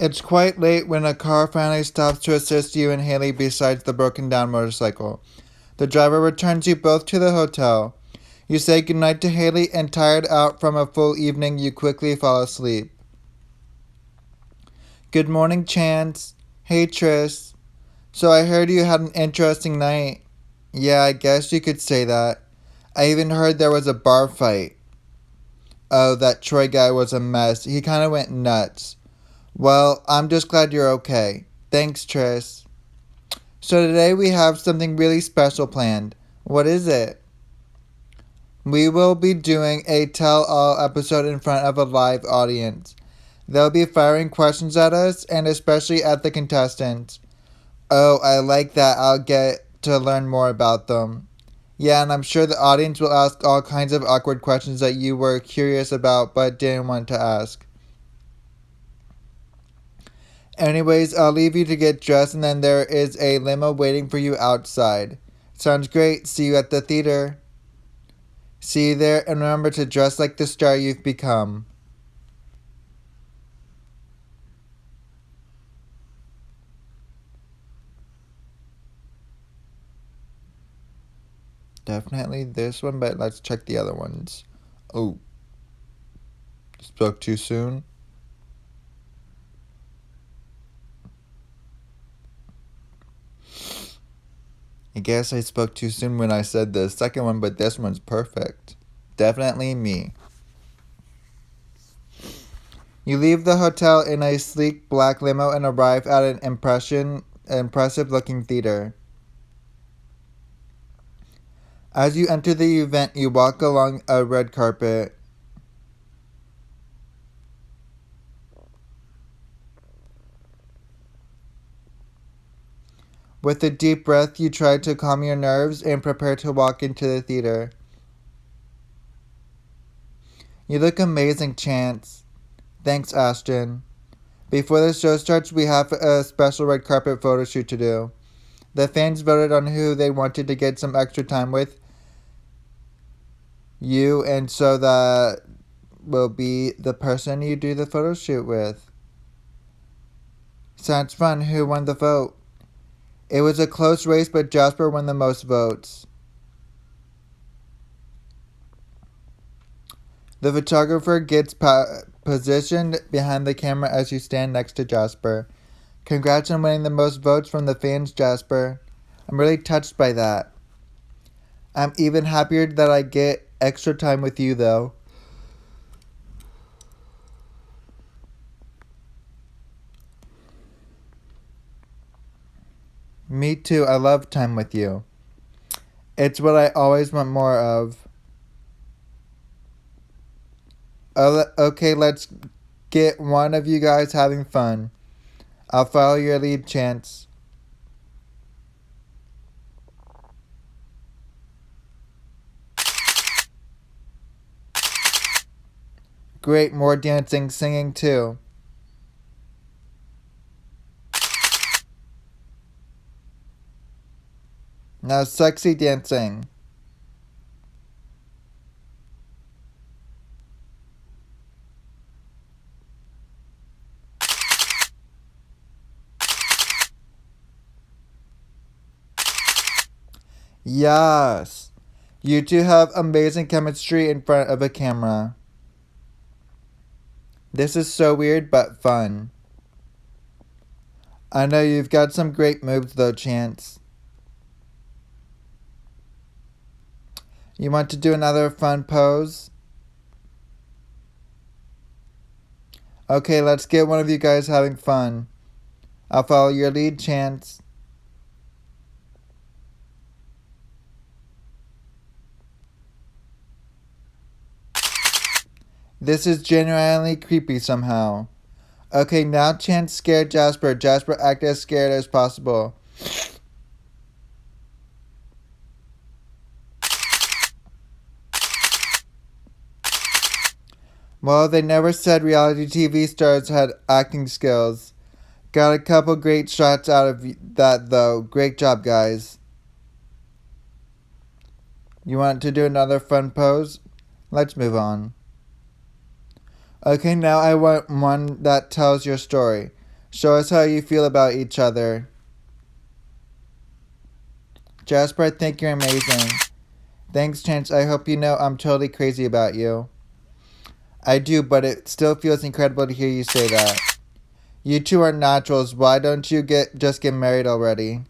It's quite late when a car finally stops to assist you and Haley beside the broken down motorcycle. The driver returns you both to the hotel. You say goodnight to Haley, and tired out from a full evening, you quickly fall asleep. Good morning, Chance. Hey, Tris. So I heard you had an interesting night. Yeah, I guess you could say that. I even heard there was a bar fight. Oh, that Troy guy was a mess. He kinda went nuts. Well, I'm just glad you're okay. Thanks, Tris. So today we have something really special planned. What is it? We will be doing a tell-all episode in front of a live audience. They'll be firing questions at us and especially at the contestants. Oh, I like that. I'll get to learn more about them. Yeah, and I'm sure the audience will ask all kinds of awkward questions that you were curious about but didn't want to ask. Anyways, I'll leave you to get dressed and then there is a limo waiting for you outside. Sounds great. See you at the theater. See you there and remember to dress like the star you've become. Definitely this one, but let's check the other ones. Oh, spoke too soon. I guess I spoke too soon when I said the second one, but this one's perfect. Definitely me. You leave the hotel in a sleek black limo and arrive at an impressive looking theater. As you enter the event, you walk along a red carpet. With a deep breath, you try to calm your nerves and prepare to walk into the theater. You look amazing, Chance. Thanks, Ashton. Before the show starts, we have a special red carpet photo shoot to do. The fans voted on who they wanted to get some extra time with you, and so that will be the person you do the photo shoot with. Sounds fun. Who won the vote? It was a close race, but Jasper won the most votes. The photographer gets positioned behind the camera as you stand next to Jasper. Congrats on winning the most votes from the fans, Jasper. I'm really touched by that. I'm even happier that I get extra time with you, though. Me too, I love time with you. It's what I always want more of. Okay, let's get one of you guys having fun. I'll follow your lead, Chance. Great, more dancing, singing too. Now sexy dancing. Yes. You two have amazing chemistry in front of a camera. This is so weird but fun. I know you've got some great moves though, Chance. You want to do another fun pose? Okay, let's get one of you guys having fun. I'll follow your lead, Chance. This is genuinely creepy somehow. Okay, now Chance scared Jasper. Jasper, act as scared as possible. Well, they never said reality TV stars had acting skills. Got a couple great shots out of that though. Great job, guys. You want to do another fun pose? Let's move on. Okay, now I want one that tells your story. Show us how you feel about each other. Jasper, I think you're amazing. Thanks, Chance. I hope you know I'm totally crazy about you. I do, but it still feels incredible to hear you say that. You two are naturals. Why don't you just get married already?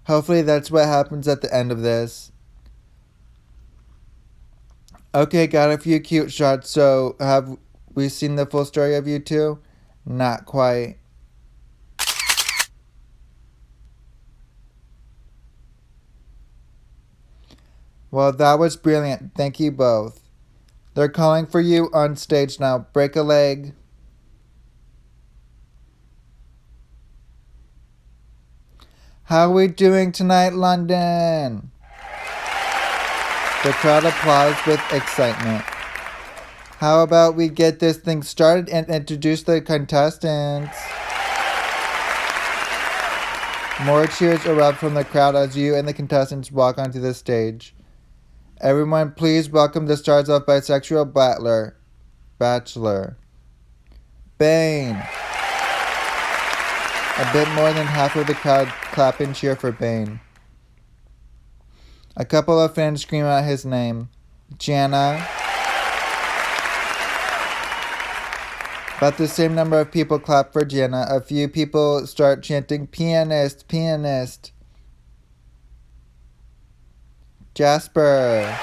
Hopefully that's what happens at the end of this. Okay, got a few cute shots. So, have we seen the full story of you two? Not quite. Well, that was brilliant. Thank you both. They're calling for you on stage now. Break a leg. How are we doing tonight, London? The crowd applauds with excitement. How about we get this thing started and introduce the contestants? More cheers erupt from the crowd as you and the contestants walk onto the stage. Everyone, please welcome the stars of Bisexual Bachelor. Bane. A bit more than half of the crowd clap and cheer for Bane. A couple of fans scream out his name. Jana. About the same number of people clap for Jana. A few people start chanting, pianist, pianist. Jasper.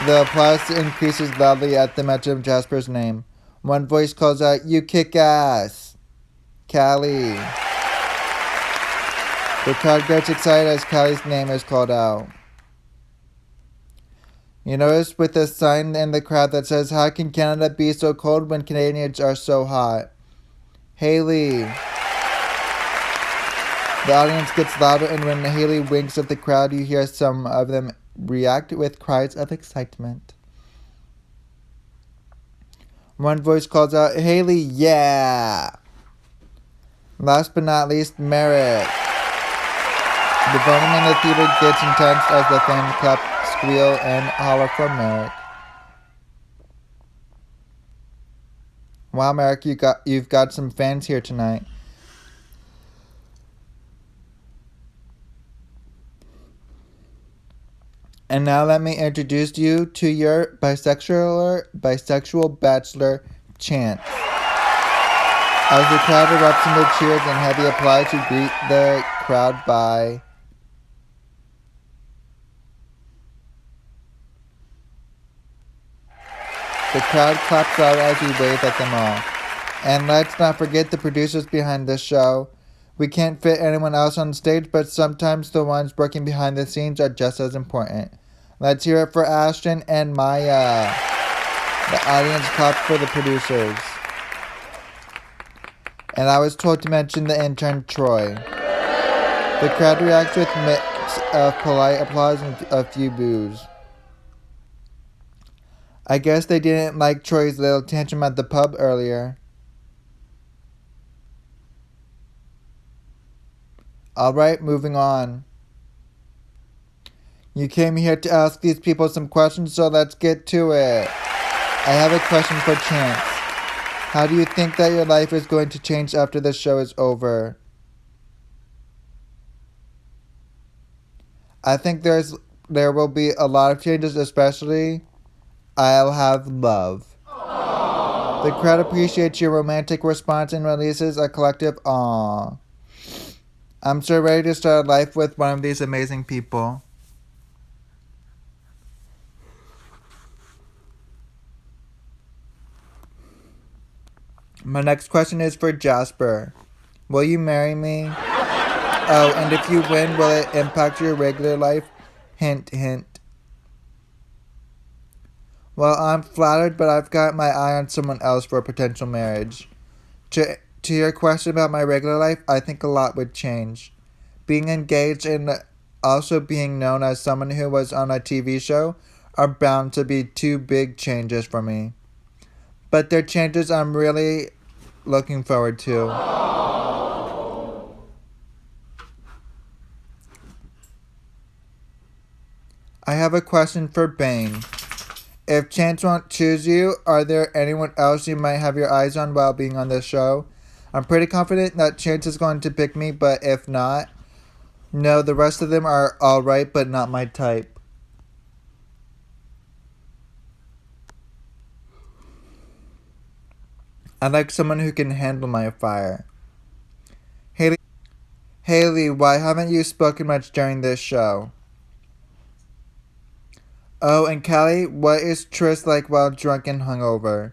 The applause increases loudly at the mention of Jasper's name. One voice calls out, you kick ass. Callie. The crowd gets excited as Callie's name is called out. You notice with a sign in the crowd that says, how can Canada be so cold when Canadians are so hot? Haley. The audience gets louder, and when Haley winks at the crowd, you hear some of them react with cries of excitement. One voice calls out, Haley, yeah! Last but not least, Merrick. The voting in the theater gets intense as the fans clap, squeal, and holler for Merrick. Wow, Merrick, you've got some fans here tonight. And now let me introduce you to your bisexual bachelor, Chance. As the crowd erupts into cheers and heavy applause, you greet the crowd by the crowd claps out as you wave at them all. And let's not forget the producers behind this show. We can't fit anyone else on stage, but sometimes the ones working behind the scenes are just as important. Let's hear it for Ashton and Maya. The audience claps for the producers. And I was told to mention the intern, Troy. The crowd reacts with a mix of polite applause and a few boos. I guess they didn't like Troy's little tantrum at the pub earlier. Alright, moving on. You came here to ask these people some questions, so let's get to it. I have a question for Chance. How do you think that your life is going to change after the show is over? I think there will be a lot of changes, especially I'll have love. Aww. The crowd appreciates your romantic response and releases a collective aww. I'm so ready to start life with one of these amazing people. My next question is for Jasper. Will you marry me? Oh, and if you win, will it impact your regular life? Hint, hint. Well, I'm flattered, but I've got my eye on someone else for a potential marriage. To your question about my regular life, I think a lot would change. Being engaged and also being known as someone who was on a TV show are bound to be two big changes for me. But they're changes I'm really looking forward to. I have a question for Bane. If Chance won't choose you, are there anyone else you might have your eyes on while being on this show? I'm pretty confident that Chance is going to pick me, but if not, no, the rest of them are alright, but not my type. I like someone who can handle my fire. Haley, why haven't you spoken much during this show? Oh, and Callie, what is Tris like while drunk and hungover?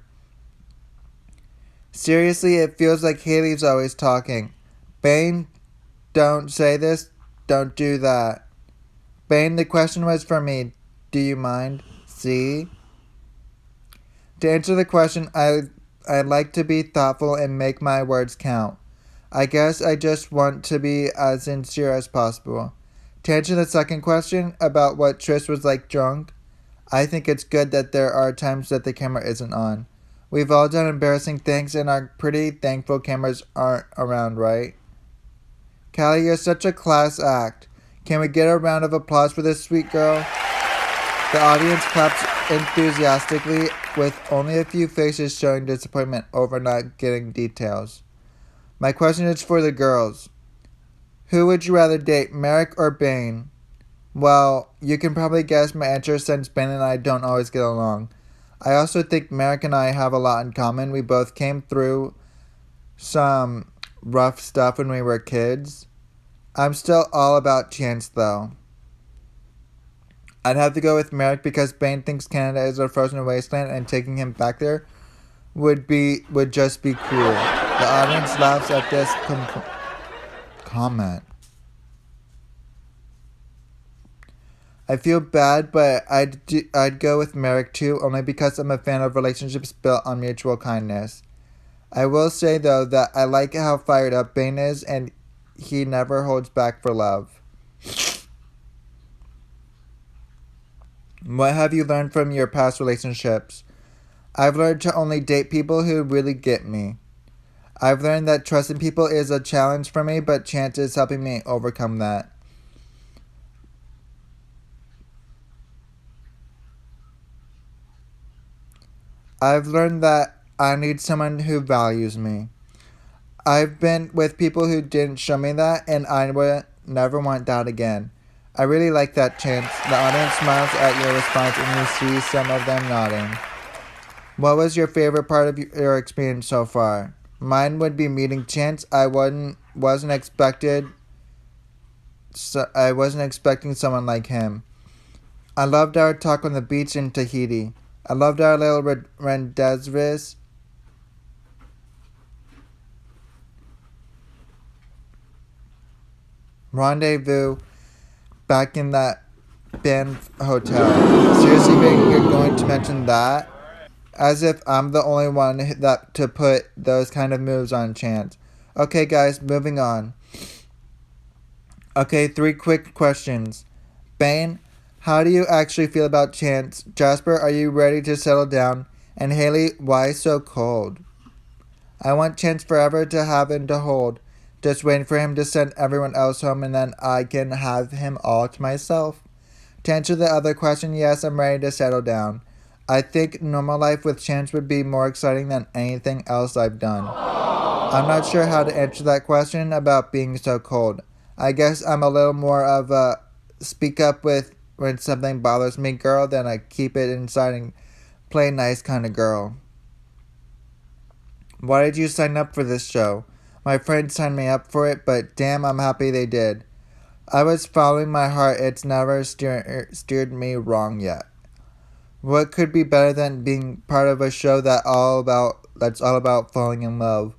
Seriously, it feels like Haley's always talking. Bane, don't say this, don't do that. Bane, the question was for me. Do you mind? See? To answer the question, I like to be thoughtful and make my words count. I guess I just want to be as sincere as possible. To answer the second question about what Trish was like drunk, I think it's good that there are times that the camera isn't on. We've all done embarrassing things and are pretty thankful cameras aren't around, right? Callie, you're such a class act. Can we get a round of applause for this sweet girl? The audience claps enthusiastically, with only a few faces showing disappointment over not getting details. My question is for the girls. Who would you rather date, Merrick or Bane? Well, you can probably guess my answer since Bane and I don't always get along. I also think Merrick and I have a lot in common. We both came through some rough stuff when we were kids. I'm still all about Chance though. I'd have to go with Merrick because Bane thinks Canada is a frozen wasteland and taking him back there would just be cool. The audience laughs at this comment. I feel bad, but I'd go with Merrick too, only because I'm a fan of relationships built on mutual kindness. I will say though that I like how fired up Bane is, and he never holds back for love. What have you learned from your past relationships? I've learned to only date people who really get me. I've learned that trusting people is a challenge for me, but Chance is helping me overcome that. I've learned that I need someone who values me. I've been with people who didn't show me that, and I would never want that again. I really like that, Chance. The audience smiles at your response, and you see some of them nodding. What was your favorite part of your experience so far? Mine would be meeting Chance. I wasn't expecting someone like him. I loved our talk on the beach in Tahiti. I loved our little rendezvous back in that Banff hotel. Seriously, babe, you're going to mention that? As if I'm the only one that to put those kind of moves on Chance. Okay, guys, moving on. Okay, three quick questions. Bane, how do you actually feel about Chance? Jasper, are you ready to settle down? And Haley, why so cold? I want Chance forever to have and to hold. Just waiting for him to send everyone else home and then I can have him all to myself. To answer the other question, yes, I'm ready to settle down. I think normal life with Chance would be more exciting than anything else I've done. I'm not sure how to answer that question about being so cold. I guess I'm a little more of a speak up with when something bothers me girl than a keep it inside and play nice kind of girl. Why did you sign up for this show? My friends signed me up for it, but damn, I'm happy they did. I was following my heart. It's never steered me wrong yet. What could be better than being part of a show that's all about falling in love?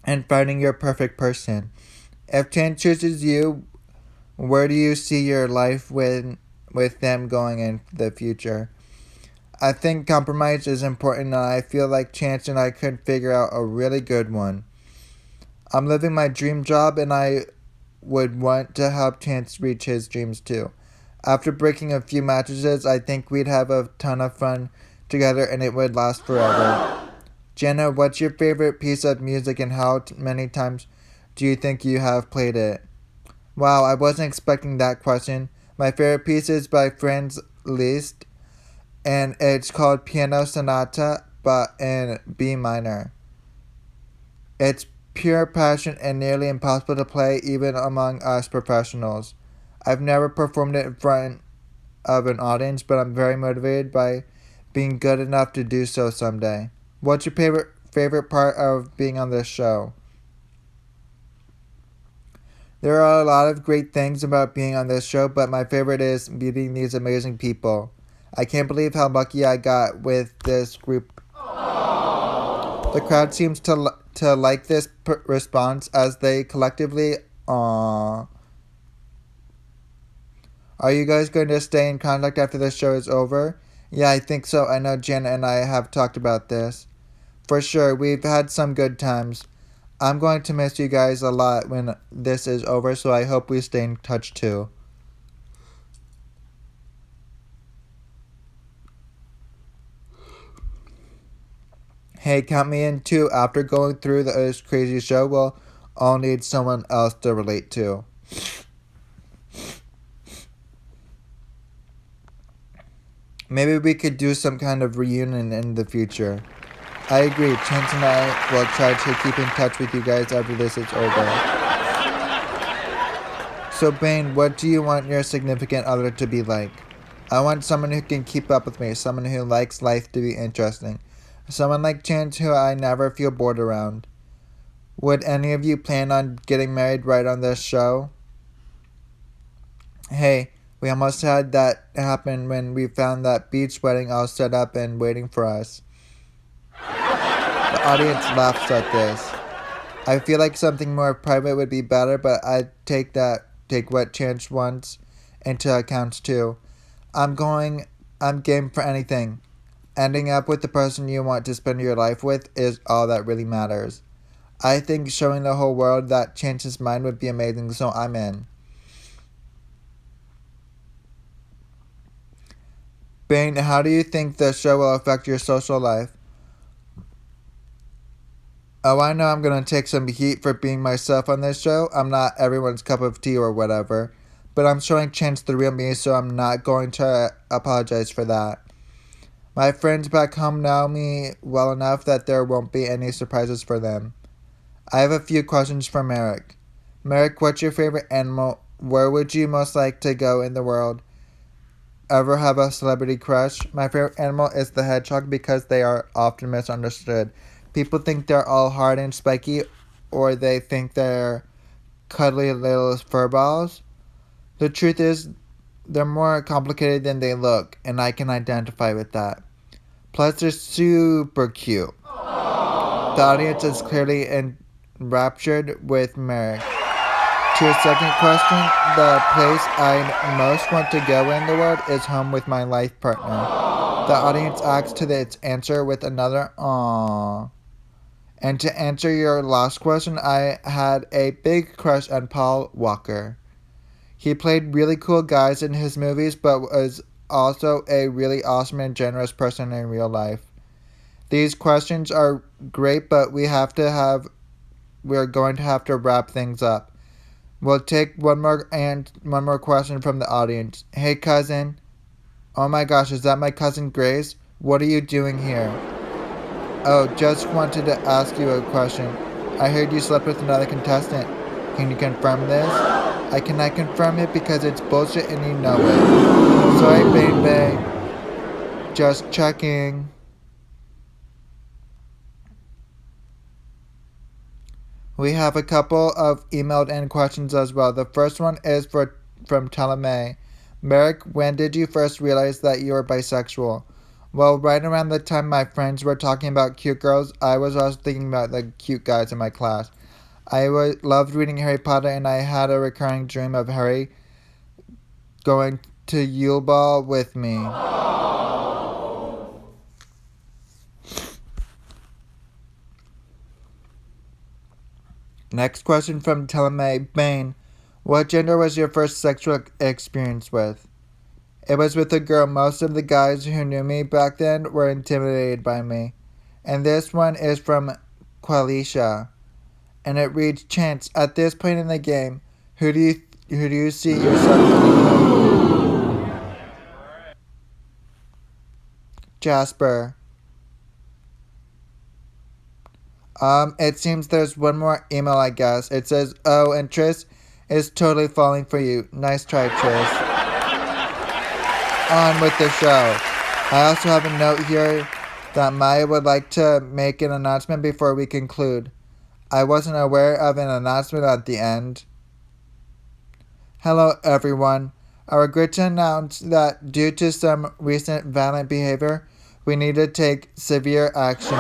And finding your perfect person. If chance chooses you, where do you see your life with them going in the future? I think compromise is important, and I feel like Chance and I could figure out a really good one. I'm living my dream job, and I would want to help Chance reach his dreams too. After breaking a few mattresses, I think we'd have a ton of fun together, and it would last forever. Jenna, what's your favorite piece of music, and how many times do you think you have played it? Wow, I wasn't expecting that question. My favorite piece is by Friends List, and it's called Piano Sonata, but in B minor. It's pure passion and nearly impossible to play even among us professionals. I've never performed it in front of an audience, but I'm very motivated by being good enough to do so someday. What's your favorite part of being on this show? There are a lot of great things about being on this show, but my favorite is meeting these amazing people. I can't believe how lucky I got with this group. The crowd seems to like this response as they collectively aww. Are you guys going to stay in contact after the show is over? Yeah, I think so. I know Jen and I have talked about this. For sure, we've had some good times. I'm going to miss you guys a lot when this is over, so I hope we stay in touch too. Hey, count me in too. After going through this crazy show, we'll all need someone else to relate to. Maybe we could do some kind of reunion in the future. I agree. Chance and I will try to keep in touch with you guys after this is over. So, Bane, what do you want your significant other to be like? I want someone who can keep up with me, someone who likes life to be interesting, someone like Chance who I never feel bored around. Would any of you plan on getting married right on this show? Hey, we almost had that happen when we found that beach wedding all set up and waiting for us. The audience laughs at this. I feel like something more private would be better, but I'd take what Chance wants into account too. I'm game for anything. Ending up with the person you want to spend your life with is all that really matters. I think showing the whole world that Chance's mind would be amazing, so I'm in. Bane, how do you think the show will affect your social life? Oh, I know I'm gonna take some heat for being myself on this show. I'm not everyone's cup of tea or whatever. But I'm showing Chance the real me, so I'm not going to apologize for that. My friends back home know me well enough that there won't be any surprises for them. I have a few questions for Merrick. Merrick, what's your favorite animal? Where would you most like to go in the world? Ever have a celebrity crush? My favorite animal is the hedgehog because they are often misunderstood. People think they're all hard and spiky, or they think they're cuddly little fur balls. The truth is, they're more complicated than they look, and I can identify with that. Plus, they're super cute. The audience is clearly enraptured with Merrick. To your second question, the place I most want to go in the world is home with my life partner. The audience acts to its answer with another aww. And to answer your last question, I had a big crush on Paul Walker. He played really cool guys in his movies, but was also a really awesome and generous person in real life. These questions are great, but we're going to have to wrap things up. We'll take one more question from the audience. Hey cousin. Oh my gosh, is that my cousin Grace? What are you doing here? Oh, just wanted to ask you a question. I heard you slept with another contestant. Can you confirm this? I cannot confirm it because it's bullshit and you know it. Sorry, baby. Just checking. We have a couple of emailed in questions as well. The first one is from Telemay. Merrick, when did you first realize that you were bisexual? Well, right around the time my friends were talking about cute girls, I was also thinking about the cute guys in my class. Loved reading Harry Potter, and I had a recurring dream of Harry going to Yule Ball with me. Next question from Telemay Bain. What gender was your first sexual experience with? It was with a girl. Most of the guys who knew me back then were intimidated by me. And this one is from Qualisha. And it reads, Chance, at this point in the game, who do you see yourself anyway? Jasper. It seems there's one more email, I guess. It says, oh, and Tris is totally falling for you. Nice try, Tris. On with the show. I also have a note here that Maya would like to make an announcement before we conclude. I wasn't aware of an announcement at the end. Hello, everyone. I regret to announce that due to some recent violent behavior, we need to take severe action.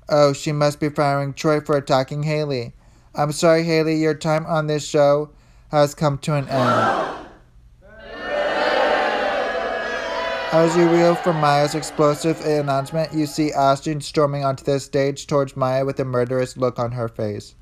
Oh, she must be firing Troy for attacking Haley. I'm sorry, Haley, your time on this show has come to an end. As you reel from Maya's explosive announcement, you see Ashton storming onto the stage towards Maya with a murderous look on her face.